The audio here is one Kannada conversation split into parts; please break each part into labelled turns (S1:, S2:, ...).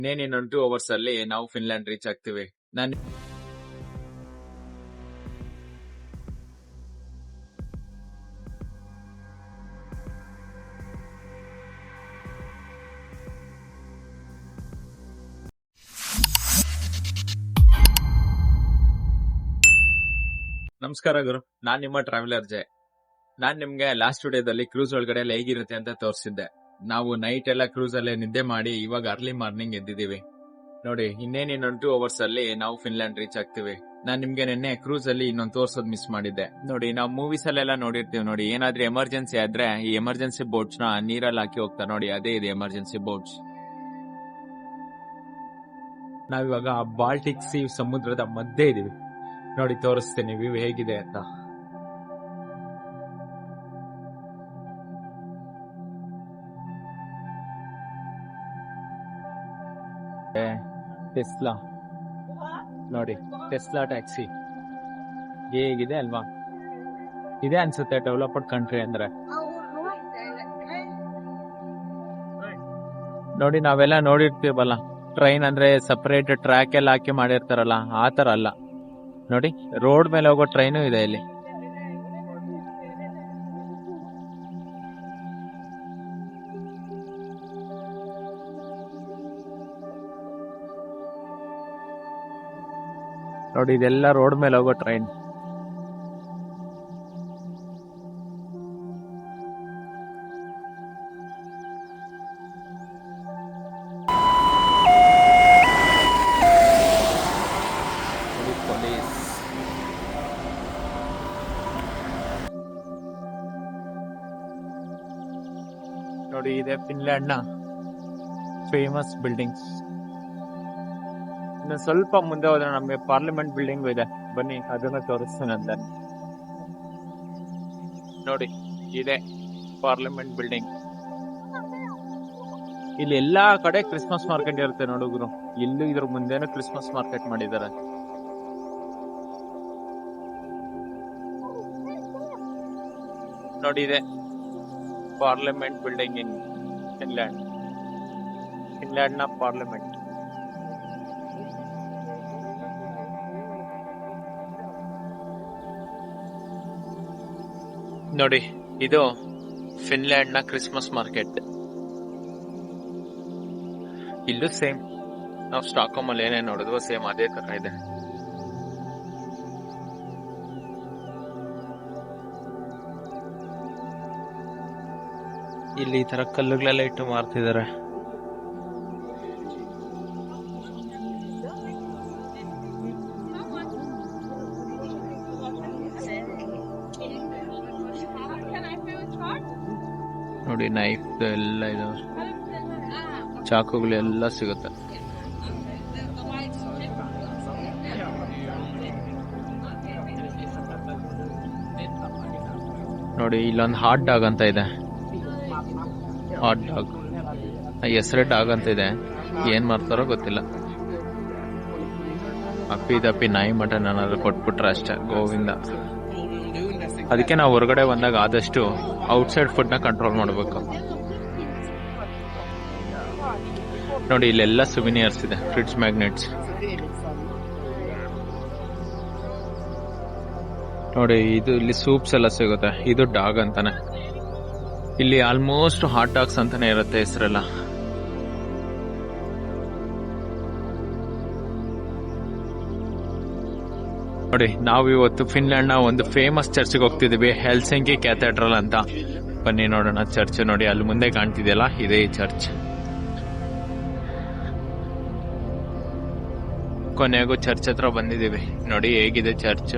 S1: ಇನ್ನೇನು 2 ಅವರ್ಸ್ ಅಲ್ಲಿ ನಾವು ಫಿನ್ಲ್ಯಾಂಡ್ ರೀಚ್ ಆಗ್ತೀವಿ. ನಮಸ್ಕಾರ ಗುರು, ನಾನ್ ನಿಮ್ಮ ಟ್ರಾವೆಲರ್ ಜೆ. ನಾನ್ ನಿಮ್ಗೆ ಲಾಸ್ಟ್ ವಿಡಿಯೋದಲ್ಲಿ ಕ್ರೂಸ್ ಒಳಗಡೆ ಎಲ್ಲ ಹೇಗಿರುತ್ತೆ ಅಂತ ತೋರಿಸಿದ್ದೆ. ನಾವು ನೈಟ್ ಎಲ್ಲ ಕ್ರೂಸ್ ಅಲ್ಲೇ ನಿದ್ದೆ ಮಾಡಿ ಇವಾಗ ಅರ್ಲಿ ಮಾರ್ನಿಂಗ್ ಎದ್ದಿದೀವಿ ನೋಡಿ. ಇನ್ನೇನು 2 ಅವರ್ಸ್ ಅಲ್ಲಿ ನಾವು ಫಿನ್ಲ್ಯಾಂಡ್ ರೀಚ್ ಆಗ್ತೀವಿ. ನಾನ್ ನಿಮ್ಗೆ ನಿನ್ನೆ ಕ್ರೂಸ್ ಅಲ್ಲಿ ಇನ್ನೊಂದು ತೋರ್ಸೋದ್ ಮಿಸ್ ಮಾಡಿದ್ದೆ ನೋಡಿ. ನಾವು ಮೂವೀಸ್ ಅಲ್ಲೆಲ್ಲ ನೋಡಿರ್ತೀವಿ ನೋಡಿ, ಏನಾದ್ರೂ ಎಮರ್ಜೆನ್ಸಿ ಆದ್ರೆ ಈ ಎಮರ್ಜೆನ್ಸಿ ಬೋಟ್ಸ್ ನ ನೀರಲ್ಲಿ ಹಾಕಿ ಹೋಗ್ತಾರೆ ನೋಡಿ, ಅದೇ ಇದೆ ಎಮರ್ಜೆನ್ಸಿ ಬೋಟ್ಸ್. ನಾವಿವಾಗ ಬಾಲ್ಟಿಕ್ ಸಿ ಸಮುದ್ರದ ಮಧ್ಯೆ ಇದೀವಿ ನೋಡಿ, ತೋರಿಸ್ತೀನಿ ವ್ಯೂ ಹೇಗಿದೆ ಅಂತ. ಟೆಸ್ಲಾ ನೋಡಿ, ಟೆಸ್ಲಾ ಟ್ಯಾಕ್ಸಿ ಹೇಗಿದೆ ಅಲ್ವಾ? ಇದೆ ಅನ್ಸುತ್ತೆ ಡೆವಲಪ್ಡ್ ಕಂಟ್ರಿ ಅಂದ್ರೆ. ನೋಡಿ, ನಾವೆಲ್ಲ ನೋಡಿರ್ತೀವಲ್ಲ ಟ್ರೈನ್ ಅಂದ್ರೆ ಸಪರೇಟ್ ಟ್ರ್ಯಾಕ್ ಎಲ್ಲ ಹಾಕಿ ಮಾಡಿರ್ತಾರಲ್ಲ, ಆ ತರ ಅಲ್ಲ ನೋಡಿ. ರೋಡ್ ಮೇಲೆ ಹೋಗೋ ಟ್ರೈನು ಇದೆ ಇಲ್ಲಿ. ನೋಡಿ, ಇದೆಲ್ಲ ರೋಡ್ ಮೇಲೆ ಹೋಗೋ ಟ್ರೈನ್. ನೋಡಿ, ಇದೆ ಫಿನ್ಲ್ಯಾಂಡ್ ನ ಫೇಮಸ್ ಬಿಲ್ಡಿಂಗ್ಸ್. ಇನ್ನು ಸ್ವಲ್ಪ ಮುಂದೆ ಹೋದ್ರೆ ನಮಗೆ ಪಾರ್ಲಿಮೆಂಟ್ ಬಿಲ್ಡಿಂಗ್ ಇದೆ, ಬನ್ನಿ ಅದನ್ನ ತೋರಿಸ್ತೀನಿ ಅಂತ. ನೋಡಿ, ಇದೆ ಪಾರ್ಲಿಮೆಂಟ್ ಬಿಲ್ಡಿಂಗ್. ಇಲ್ಲಿ ಎಲ್ಲಾ ಕಡೆ ಕ್ರಿಸ್ಮಸ್ ಮಾರ್ಕೆಟ್ ಇರುತ್ತೆ ನೋಡುಗ್ರು. ಇಲ್ಲೂ ಇದ್ರ ಮುಂದೆನೂ ಕ್ರಿಸ್ಮಸ್ ಮಾರ್ಕೆಟ್ ಮಾಡಿದ್ದಾರೆ. ನೋಡಿ, ಇದೆ parliament building in Finland. Finland ನ ಪಾರ್ಲಿಮೆಂಟ್. ನೋಡಿ, ಇದು ಫಿನ್ಲ್ಯಾಂಡ್ ನ ಕ್ರಿಸ್ಮಸ್ ಮಾರ್ಕೆಟ್. ಇಲ್ಲೂ ಸೇಮ್ ನಾವು ಸ್ಟಾಕ್ಹೋಮ್ ಅಲ್ಲಿ ಏನೇನು ನೋಡಿದ್ವೋ ಸೇಮ್ ಅದೇ ತರ ಇದೆ. ಇಲ್ಲಿ ಈ ತರ ಕಲ್ಲುಗಳೆಲ್ಲ ಇಟ್ಟು ಮಾರ್ತಿದ್ದಾರೆ. ನೋಡಿ, ನೈಫ್ ಎಲ್ಲ ಇದಾವೆ, ಚಾಕುಗಳು ಎಲ್ಲ ಸಿಗುತ್ತೆ. ನೋಡಿ, ಇಲ್ಲೊಂದು ಹಾಟ್ ಡಾಗ್ ಅಂತ ಇದೆ. ಹಾಟ್ ಡಾಗ್ ಹೆಸರೇ ಡಾಗ್ ಅಂತ ಇದೆ, ಏನ್ ಮಾಡ್ತಾರೋ ಗೊತ್ತಿಲ್ಲ. ಅಪ್ಪಿ ನಾಯಿ ಮಟನ್ ಏನಾದ್ರು ಕೊಟ್ಬಿಟ್ರೆ ಅಷ್ಟೇ, ಗೋವಿಂದ. ಅದಕ್ಕೆ ನಾವು ಹೊರಗಡೆ ಬಂದಾಗ ಆದಷ್ಟು ಔಟ್ಸೈಡ್ ಫುಡ್ ನ ಕಂಟ್ರೋಲ್ ಮಾಡಬೇಕು. ನೋಡಿ, ಇಲ್ಲೆಲ್ಲ ಸುವಿನಿಯರ್ಸ್ ಇದೆ, ಫ್ರಿಡ್ಜ್ ಮ್ಯಾಗ್ನೆಟ್ಸ್. ನೋಡಿ, ಇದು ಇಲ್ಲಿ ಸೂಪ್ಸ್ ಎಲ್ಲ ಸಿಗುತ್ತೆ. ಇದು ಡಾಗ್ ಅಂತಾನೆ. ಇಲ್ಲಿ ಆಲ್ಮೋಸ್ಟ್ ಹಾಟ್ ಡಾಗ್ಸ್ ಅಂತಾನೆ ಇರುತ್ತೆ ಹೆಸರೆಲ್ಲ. ನೋಡಿ, ನಾವು ಇವತ್ತು ಫಿನ್ಲ್ಯಾಂಡ್ ನ ಒಂದು ಫೇಮಸ್ ಚರ್ಚ್ಗೆ ಹೋಗ್ತಿದೀವಿ, ಹೆಲ್ಸಿಂಕಿ ಕ್ಯಾಥೆಡ್ರಲ್ ಅಂತ. ಬನ್ನಿ ನೋಡೋಣ ಚರ್ಚ್. ನೋಡಿ, ಅಲ್ಲಿ ಮುಂದೆ ಕಾಣ್ತಿದೆಯಲ್ಲ, ಇದೇ ಈ ಚರ್ಚ್. ಕೊನೆಗೂ ಚರ್ಚ್ ಹತ್ರ ಬಂದಿದೀವಿ. ನೋಡಿ ಹೇಗಿದೆ ಚರ್ಚ್.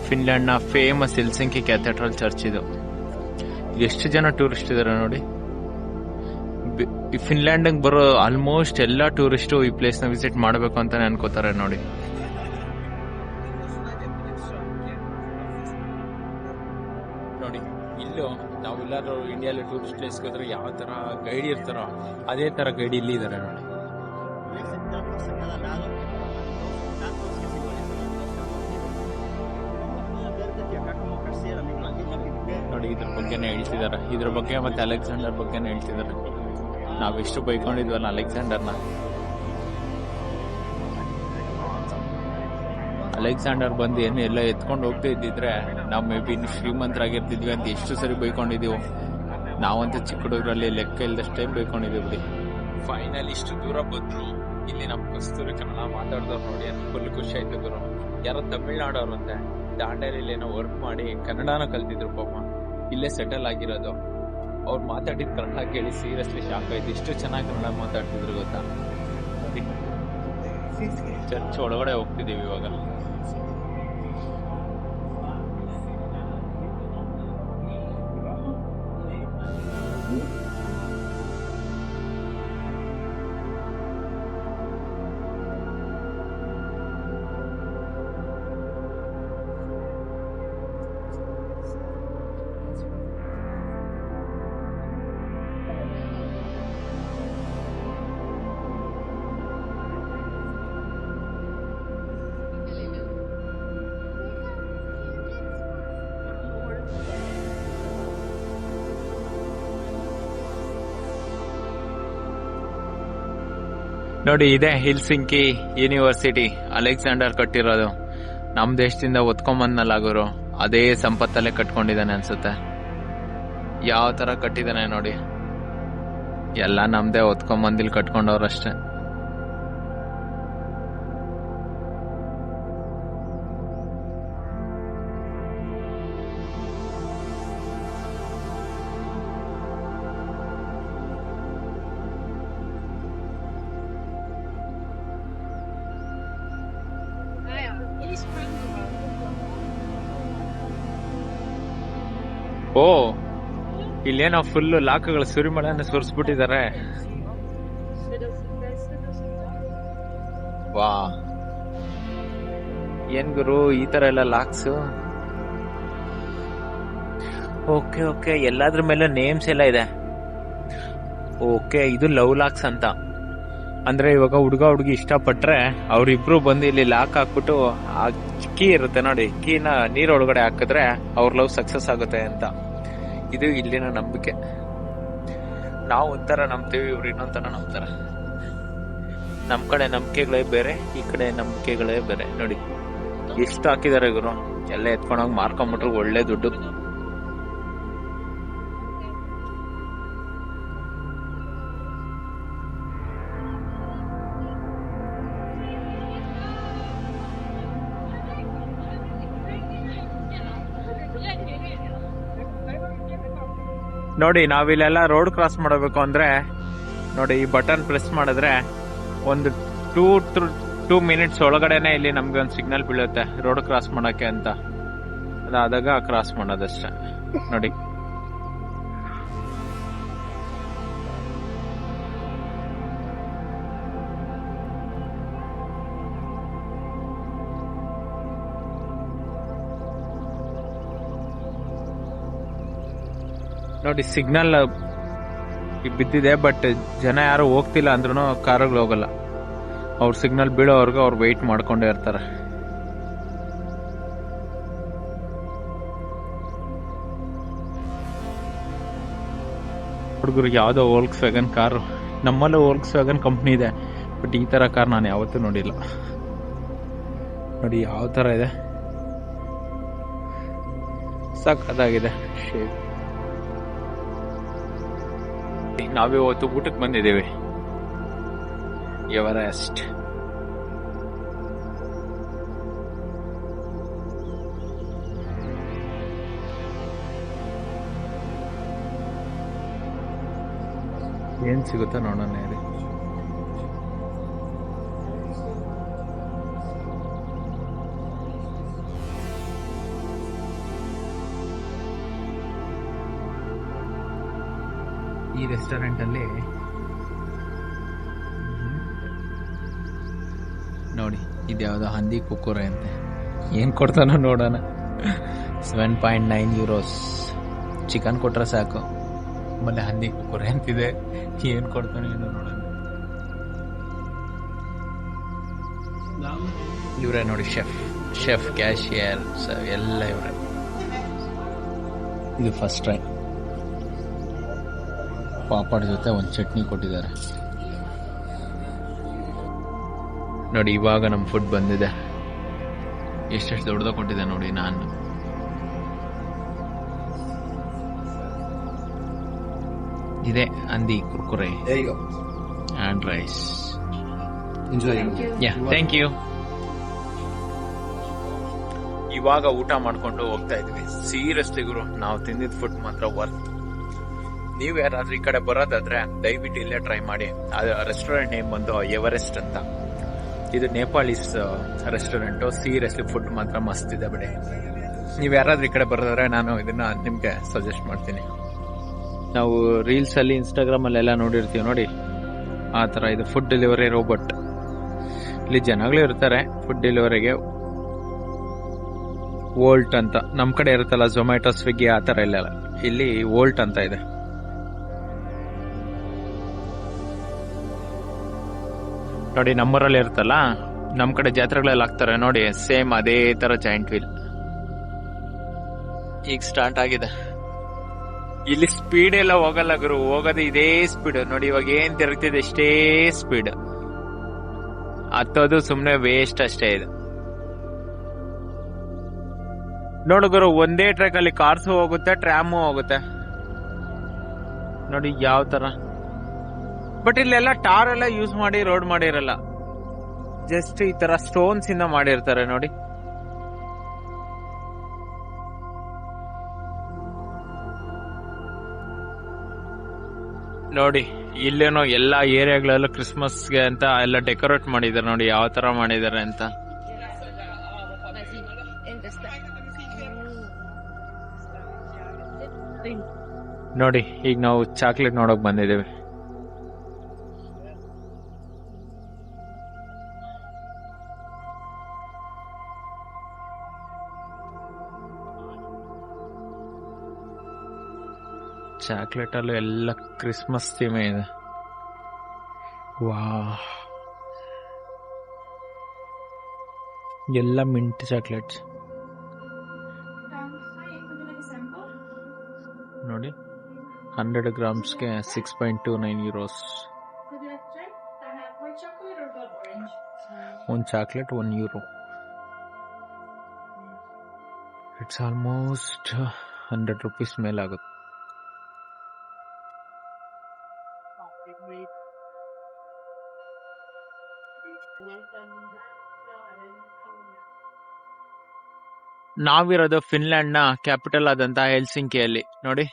S1: ಫಿನ್ಲ್ಯಾಂಡ್ ನ ಫೇಮಸ್ ಹೆಲ್ಸಿಂಕಿ ಕ್ಯಾಥೆಡ್ರಲ್ ಚರ್ಚ್ ಇದು. ಎಷ್ಟು ಜನ ಟೂರಿಸ್ಟ್ ಇದಾರೆ ನೋಡಿ. ಫಿನ್ಲ್ಯಾಂಡ್ ಬರೋ ಆಲ್ಮೋಸ್ಟ್ ಎಲ್ಲಾ ಟೂರಿಸ್ಟು ಈ ಪ್ಲೇಸ್ ನ ವಿಸಿಟ್ ಮಾಡಬೇಕು ಅಂತಾನೆ ಅನ್ಕೋತಾರೆ ನೋಡಿ. ನೋಡಿ, ಇಲ್ಲೂ ನಾವೆಲ್ಲರೂ ಇಂಡಿಯಾದಲ್ಲಿ ಟೂರಿಸ್ಟ್ ಪ್ಲೇಸ್ ಹೋದ್ರೆ ಯಾವ ತರ ಗೈಡ್ ಇರ್ತಾರೋ ಅದೇ ತರ ಗೈಡ್ ಇಲ್ಲಿ ಇದಾರೆ ನೋಡಿ. ನೋಡಿ, ನೋಡಿ ಇದ್ರ ಬಗ್ಗೆನೇ ಹೇಳ್ತಿದಾರೆ, ಇದ್ರ ಬಗ್ಗೆ ಮತ್ತೆ ಅಲೆಕ್ಸಾಂಡರ್ ಬಗ್ಗೆನೇ ಹೇಳ್ತಿದಾರೆ. ನಾವೆಷ್ಟು ಬೈಕೊಂಡಿದ್ವಲ್ಲ ಅಲೆಕ್ಸಾಂಡರ್ನ. ಅಲೆಕ್ಸಾಂಡರ್ ಬಂದು ಏನು ಎಲ್ಲ ಎತ್ಕೊಂಡು ಹೋಗ್ತಾ ಇದ್ದಿದ್ರೆ ನಾವು ಮೇ ಬಿ ಇನ್ನು ಶ್ರೀಮಂತರಾಗಿರ್ತಿದ್ವಿ ಅಂತ ಎಷ್ಟು ಸರಿ ಬೈಕೊಂಡಿದೀವಿ. ನಾವಂತೂ ಚಿಕ್ಕ ಹುಡುಗರಲ್ಲಿ ಲೆಕ್ಕ ಇಲ್ದಷ್ಟು ಟೈಮ್ ಬೈಕೊಂಡಿದ್ದೀವಿ. ಫೈನಲ್ ಇಷ್ಟು ದೂರ ಬಂದ್ರು ಇಲ್ಲಿ ನಮ್ಮ ಕಸ್ತೂರಿ ಕನ್ನಡ ಮಾತಾಡಿದವ್ರು ನೋಡಿ ಅಂತ ಫುಲ್ ಖುಷಿ ಆಯ್ತು ಗುರು. ಯಾರೋ ತಮಿಳ್ನಾಡವ್ರಂತೆ, ದಾಂಡೇಲಿಯಲ್ಲಿ ಏನೋ ವರ್ಕ್ ಮಾಡಿ ಕನ್ನಡನ ಕಲ್ತಿದ್ರು ಪಾಪ, ಇಲ್ಲೇ ಸೆಟಲ್ ಆಗಿರೋದು. ಅವ್ರು ಮಾತಾಡಿದ ಕನ್ನಡ ಕೇಳಿ ಸೀರಿಯಸ್ಲಿ ಶಾಕ್ ಆಯ್ತು, ಇಷ್ಟು ಚೆನ್ನಾಗಿ ಕನ್ನಡ ಮಾತಾಡ್ತಿದ್ರು ಗೊತ್ತಾ. ಚರ್ಚ್ ಒಳಗಡೆ ಹೋಗ್ತಿದೀವಿ ಇವಾಗ. ನೋಡಿ ಇದೆ ಹೆಲ್ಸಿಂಕಿ ಯೂನಿವರ್ಸಿಟಿ, ಅಲೆಕ್ಸಾಂಡರ್ ಕಟ್ಟಿರೋದು. ನಮ್ ದೇಶದಿಂದ ಒತ್ಕೊಂಬಂದ್ನಲ್ಲ ಗುರು, ಅದೇ ಸಂಪತ್ತಲ್ಲೇ ಕಟ್ಕೊಂಡಿದ್ದಾನೆ ಅನ್ಸುತ್ತೆ. ಯಾವ ತರ ಕಟ್ಟಿದಾನೆ ನೋಡಿ, ಎಲ್ಲ ನಮ್ದೇ ಒತ್ಕೊಂಬಂದಿಲ್ ಕಟ್ಕೊಂಡವ್ರಷ್ಟೇ. ಓ, ಇಲ್ಲೇನೋ ಫುಲ್ ಲಾಕ್ಗಳು ಸುರಿಮಳೆಯನ್ನು ಸುರಿಸ್ಬಿಟ್ಟಿದ್ದಾರೆ. ವಾ, ಏನ್ ಗುರು ಈ ತರ ಎಲ್ಲ ಲಾಕ್ಸ್. ಓಕೆ ಓಕೆ, ಎಲ್ಲಾದ್ರ ಮೇಲೆ ನೇಮ್ಸ್ ಎಲ್ಲ ಇದೆ. ಓಕೆ, ಇದು ಲವ್ ಲಾಕ್ಸ್ ಅಂತ. ಅಂದ್ರೆ ಇವಾಗ ಹುಡುಗ ಹುಡುಗಿ ಇಷ್ಟಪಟ್ರೆ ಅವ್ರಿಬ್ರು ಬಂದು ಇಲ್ಲಿ ಲಾಕ್ ಹಾಕ್ಬಿಟ್ಟು ಆ ಕೀ ಇರುತ್ತೆ ನೋಡಿ, ಕೀನ ನೀರೊಳಗಡೆ ಹಾಕಿದ್ರೆ ಅವ್ರ ಲವ್ ಸಕ್ಸಸ್ ಆಗುತ್ತೆ ಅಂತ. ಇದು ಇಲ್ಲಿನ ನಂಬಿಕೆ. ನಾವು ಒಂಥರ ನಂಬ್ತೀವಿ, ಇವ್ರು ಇನ್ನೊಂಥರ ನಂಬ್ತಾರೆ. ನಮ್ ಕಡೆ ನಂಬಿಕೆಗಳೇ ಬೇರೆ, ಈ ಕಡೆ ನಂಬಿಕೆಗಳೇ ಬೇರೆ. ನೋಡಿ ಎಷ್ಟು ಹಾಕಿದಾರೆ ಗುರು, ಎಲ್ಲ ಎತ್ಕೊಂಡೋಗಿ ಮಾರ್ಕೊಂಡ್ಬಿಟ್ರು ಒಳ್ಳೆ ದುಡ್ಡು. ನೋಡಿ ನಾವಿಲ್ಲೆಲ್ಲ ರೋಡ್ ಕ್ರಾಸ್ ಮಾಡಬೇಕು ಅಂದ್ರೆ ನೋಡಿ ಈ ಬಟನ್ ಪ್ರೆಸ್ ಮಾಡಿದ್ರೆ ಒಂದು 2 ಮಿನಿಟ್ಸ್ ಒಳಗಡೆನೆ ಇಲ್ಲಿ ನಮ್ಗೆ ಒಂದು ಸಿಗ್ನಲ್ ಬೀಳುತ್ತೆ ರೋಡ್ ಕ್ರಾಸ್ ಮಾಡಕ್ಕೆ ಅಂತ. ಅದಾದಾಗ ಕ್ರಾಸ್ ಮಾಡೋದಷ್ಟೇ. ನೋಡಿ ನೋಡಿ ಸಿಗ್ನಲ್ ಬಿದ್ದಿದೆ, ಬಟ್ ಜನ ಯಾರು ಹೋಗ್ತಿಲ್ಲ ಅಂದ್ರೂ ಕಾರುಗಳು ಹೋಗಲ್ಲ. ಅವ್ರ ಸಿಗ್ನಲ್ ಬೀಳೋವರೆಗೂ ಅವ್ರು ವೆಯ್ಟ್ ಮಾಡ್ಕೊಂಡೇ ಇರ್ತಾರೆ. ಹುಡುಗರಿಗೆ ಯಾವುದೋ ವೋಲ್ಕ್ಸ್ ವ್ಯಾಗನ್ ಕಾರು, ನಮ್ಮಲ್ಲೂ ವೋಲ್ಕ್ಸ್ ವ್ಯಾಗನ್ ಕಂಪ್ನಿ ಇದೆ, ಬಟ್ ಈ ತರ ಕಾರ್ ನಾನು ಯಾವತ್ತೂ ನೋಡಿಲ್ಲ. ನೋಡಿ ಯಾವ ತರ ಇದೆ, ಸಕ್ಕತ್ತಾಗಿದೆ ಶೇಪ್. ನಾವಿವತ್ತು ಊಟಕ್ಕೆ ಬಂದಿದ್ದೇವೆ, ಎವರೆಸ್ಟ್. ಏನ್ ಸಿಗುತ್ತಾ ನೋಡೋಣ ಹೇಳಿ. ಈ ರೆಸ್ಟೋರೆಂಟ್ ಅಲ್ಲಿ ನೋಡಿ ಇದ್ಯಾವುದೋ ಹಂದಿ ಕುಕ್ಕುರೆ ಅಂತೆ, ಏನ್ ಕೊಡ್ತಾನೋ ನೋಡೋಣ. 7.9 euros. ಚಿಕನ್ ಕೊಟ್ರೆ ಸಾಕು, ಆಮೇಲೆ ಹಂದಿ ಕುಕ್ಕುರೆ ಅಂತಿದೆ, ಏನ್ ಕೊಡ್ತಾನೋ ಏನೋ ನೋಡೋಣ. ಇವರೇ ನೋಡಿ ಶೆಫ್, ಕ್ಯಾಶಿಯರ್ ಎಲ್ಲ ಇವರೇ. ಇದು ಫಸ್ಟ್ ಟ್ರೈ. ಪಾಪಡ್ ಜೊತೆ ಒಂದು ಚಟ್ನಿ ಕೊಟ್ಟಿದ್ದಾರೆ ನೋಡಿ. ಇವಾಗ ನಮ್ಮ ಫುಡ್ ಬಂದಿದೆ. ಎಷ್ಟೆಷ್ಟು ದೊಡ್ಡದಾಗ ಕೊಟ್ಟಿದೆ ನೋಡಿ. ನಾನು ಇದೆ ಅಂದಿ Kurkure and rice.
S2: Enjoy.
S1: Yeah, thank you. ಇವಾಗ ಊಟ ಮಾಡ್ಕೊಂಡು ಹೋಗ್ತಾ ಇದ್ವಿ. ಸೀರಿಯಸ್ಲಿ ಗುರು, ನಾವು ತಿಂದಿದ್ ಫುಡ್ ಮಾತ್ರ ವರ್ತ್. ನೀವು ಯಾರಾದ್ರೂ ಈ ಕಡೆ ಬರೋದಾದ್ರೆ ದಯವಿಟ್ಟು ಇಲ್ಲೇ ಟ್ರೈ ಮಾಡಿ. ರೆಸ್ಟೋರೆಂಟ್ ನೇಮ್ ಬಂದು ಎವರೆಸ್ಟ್ ಅಂತ. ಇದು ನೇಪಾಳೀಸ್ ರೆಸ್ಟೋರೆಂಟು. ಸೀರಿಯಸ್ಲಿ ಫುಡ್ ಮಾತ್ರ ಮಸ್ತ್ ಇದೆ ಬಿಡಿ. ನೀವು ಯಾರಾದ್ರೂ ಈ ಕಡೆ ಬರೋದಾದ್ರೆ ನಾನು ಇದನ್ನ ನಿಮ್ಗೆ ಸಜೆಸ್ಟ್ ಮಾಡ್ತೀನಿ. ನಾವು ರೀಲ್ಸ್ ಅಲ್ಲಿ, ಇನ್ಸ್ಟಾಗ್ರಾಮ್ ಅಲ್ಲೆಲ್ಲ ನೋಡಿರ್ತೀವಿ ನೋಡಿ, ಆ ತರ ಇದು ಫುಡ್ ಡೆಲಿವರಿ ರೋಬೋಟ್. ಇಲ್ಲಿ ಜನಗಳು ಇರ್ತಾರೆ ಫುಡ್ ಡೆಲಿವರಿಗೆ. ವೋಲ್ಟ್ ಅಂತ ನಮ್ ಕಡೆ ಇರುತ್ತಲ್ಲ ಝೊಮ್ಯಾಟೊ, ಸ್ವಿಗ್ಗಿ, ಆ ತರ ಇಲ್ಲ. ಇಲ್ಲಿ ವೋಲ್ಟ್ ಅಂತ ಇದೆ. ನೋಡಿ ನಮ್ಮೂರಲ್ಲಿ ಇರುತ್ತಲ್ಲ, ನಮ್ ಕಡೆ ಜಾತ್ರೆಗಳಲ್ಲಿ ಹಾಕ್ತಾರೆ ನೋಡಿ, ಸೇಮ್ ಅದೇ ತರ ಜಾಯಿಂಟ್ ವೀಲ್. ಈಗ ಸ್ಟಾರ್ಟ್ ಆಗಿದೆ. ಇಲ್ಲಿ ಸ್ಪೀಡ್ ಎಲ್ಲ ಹೋಗಲ್ಲ ಗುರು, ಹೋಗೋದು ಇದೇ ಸ್ಪೀಡ್ ನೋಡಿ. ಇವಾಗ ಏನ್ ತಿರುಗ್ತಿದೆ ಎಷ್ಟೇ ಸ್ಪೀಡ್. ಹತ್ತೋದು ಸುಮ್ನೆ ವೇಸ್ಟ್ ಅಷ್ಟೇ ಇದು. ನೋಡು ಗುರು, ಒಂದೇ ಟ್ರ್ಯಾಕ್ ಅಲ್ಲಿ ಕಾರ್ಸ್ ಹೋಗುತ್ತೆ, ಟ್ರಾಮು ಹೋಗುತ್ತೆ ನೋಡಿ ಯಾವ ತರ. ಬಟ್ ಇಲ್ಲೆಲ್ಲ ಟಾರ್ ಎಲ್ಲ ಯೂಸ್ ಮಾಡಿ ರೋಡ್ ಮಾಡಿರಲ್ಲ, ಜಸ್ಟ್ ಈ ತರ ಸ್ಟೋನ್ಸ್ ಇಂದ ಮಾಡಿರ್ತಾರೆ ನೋಡಿ. ನೋಡಿ ಇಲ್ಲೇನೋ ಎಲ್ಲಾ ಏರಿಯಾಗಳಲ್ಲೂ ಕ್ರಿಸ್ಮಸ್ಗೆ ಅಂತ ಎಲ್ಲ ಡೆಕೋರೇಟ್ ಮಾಡಿದ್ದಾರೆ ನೋಡಿ, ಯಾವ ತರ ಮಾಡಿದ್ದಾರೆ ಅಂತ. ನೋಡಿ ಈಗ ನಾವು ಚಾಕ್ಲೇಟ್ ನೋಡಕ್ ಬಂದಿದ್ದೀವಿ. ಚಾಕ್ಲೇಟ್ ಅಲ್ಲೂ ಎಲ್ಲ ಕ್ರಿಸ್ಮಸ್ ಥೀಮೇ ಇದೆ. ವಾ, ಎಲ್ಲ ಮಿಂಟ್ ಚಾಕ್ಲೇಟ್ಸ್ ನೋಡಿ. 100 ಗ್ರಾಮ್ಸ್ಗೆ 6.29 euros. ಒಂದು chocolate 1 euro. It's almost 100 rupees ಮೇಲಾಗುತ್ತೆ. ನಾವಿರೋದು ಫಿನ್ಲ್ಯಾಂಡ್ ನ ಕ್ಯಾಪಿಟಲ್ ಆದಂತ ಹೆಲ್ಸಿಂಕಿಯಲ್ಲಿ ನೋಡಿ.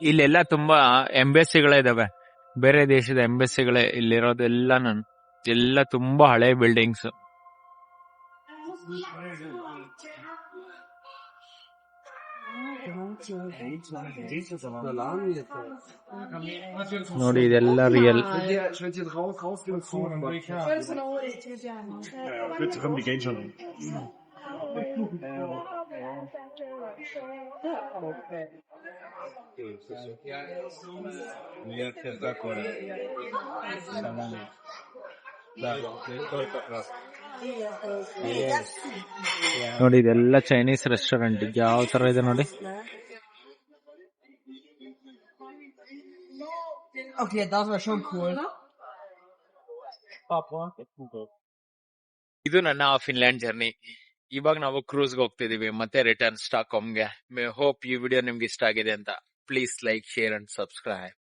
S1: ಇಲ್ಲೆಲ್ಲ ತುಂಬಾ ಎಂಬೆಸಿಗಳೇ ಇದಾವೆ, ಬೇರೆ ದೇಶದ ಎಂಬೆಸಿಗಳೇ ಇಲ್ಲಿರೋದು. ಎಲ್ಲ ತುಂಬಾ ಹಳೆ ಬಿಲ್ಡಿಂಗ್ಸ್. ನೋಡಿ ಇದೆಲ್ಲ ರಿಯಲ್. ನೋಡಿ ಇದೆಲ್ಲ ಚೈನೀಸ್ ರೆಸ್ಟೋರೆಂಟ್. ಯಾವ ತರ ಇದೆ ನೋಡಿ.
S2: Okay, das war schon cool.
S1: ಇದು ನನ್ನ ಫಿನ್ಲ್ಯಾಂಡ್ ಜರ್ನಿ. ಇವಾಗ ನಾವು ಕ್ರೂಸ್ಗೆ ಹೋಗ್ತಿದೀವಿ, ಮತ್ತೆ ರಿಟರ್ನ್ ಸ್ಟಾಕ್ಹೋಮ್ಗೆ. ಹೋಪ್ ಈ ವಿಡಿಯೋ ನಿಮ್ಗೆ ಇಷ್ಟ ಆಗಿದೆ ಅಂತ. Please like, share and subscribe.